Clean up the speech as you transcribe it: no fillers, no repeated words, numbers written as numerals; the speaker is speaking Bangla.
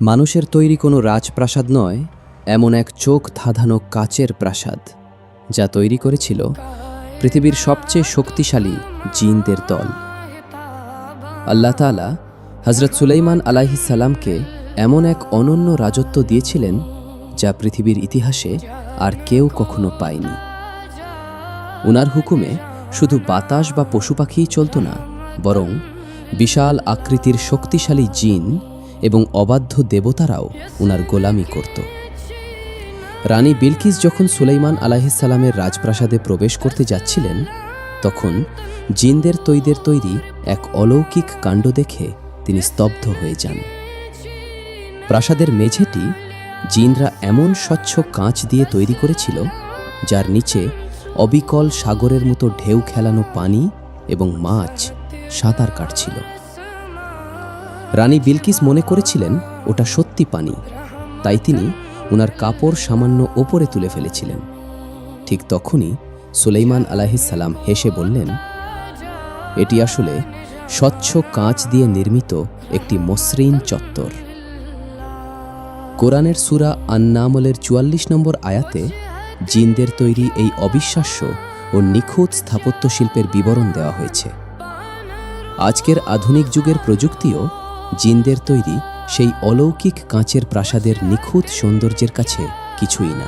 মানুষের তৈরি কোনো রাজপ্রাসাদ নয়, এমন এক চোখ ধাঁধানো কাচের প্রাসাদ, যা তৈরি করেছিল পৃথিবীর সবচেয়ে শক্তিশালী জিনদের দল। আল্লাহ তাআলা হযরত সুলাইমান আলাইহিস সালামকে এমন এক অনন্য রাজত্ব দিয়েছিলেন, যা পৃথিবীর ইতিহাসে আর কেউ কখনো পায়নি। উনার হুকুমে শুধু বাতাস বা পশু পাখিই চলত না, বরং বিশাল আকৃতির শক্তিশালী জিন এবং অবাধ্য দেবতারাও উনার গোলামি করত। রানী বিলকিস যখন সুলাইমান আলাইহিস সালামের রাজপ্রাসাদে প্রবেশ করতে যাচ্ছিলেন, তখন জিনদের তৈরি এক অলৌকিক কাণ্ড দেখে তিনি স্তব্ধ হয়ে যান। প্রাসাদের মেঝেটি জিনরা এমন স্বচ্ছ কাঁচ দিয়ে তৈরি করেছিল, যার নিচে অবিকল সাগরের মতো ঢেউ খেলানো পানি এবং মাছ সাঁতার কাটছিল। রানী বিলকিস মনে করেছিলেন ওটা সত্যি পানি, তাই তিনি ওনার কাপড় সামান্য ওপরে তুলে ফেলেছিলেন। ঠিক তখনই সুলাইমান আলাইহিস সালাম হেসে বললেন, এটি আসলে স্বচ্ছ কাঁচ দিয়ে নির্মিত একটি মসৃণ চত্বর। কোরআনের সূরা আন-নামলের ৪৪ নম্বর আয়াতে জিনদের তৈরি এই অবিশ্বাস্য ও নিখুঁত স্থাপত্য শিল্পের বিবরণ দেওয়া হয়েছে। আজকের আধুনিক যুগের প্রযুক্তিও জিনদের তৈরি সেই অলৌকিক কাঁচের প্রাসাদের নিখুঁত সৌন্দর্যের কাছে কিছুই না।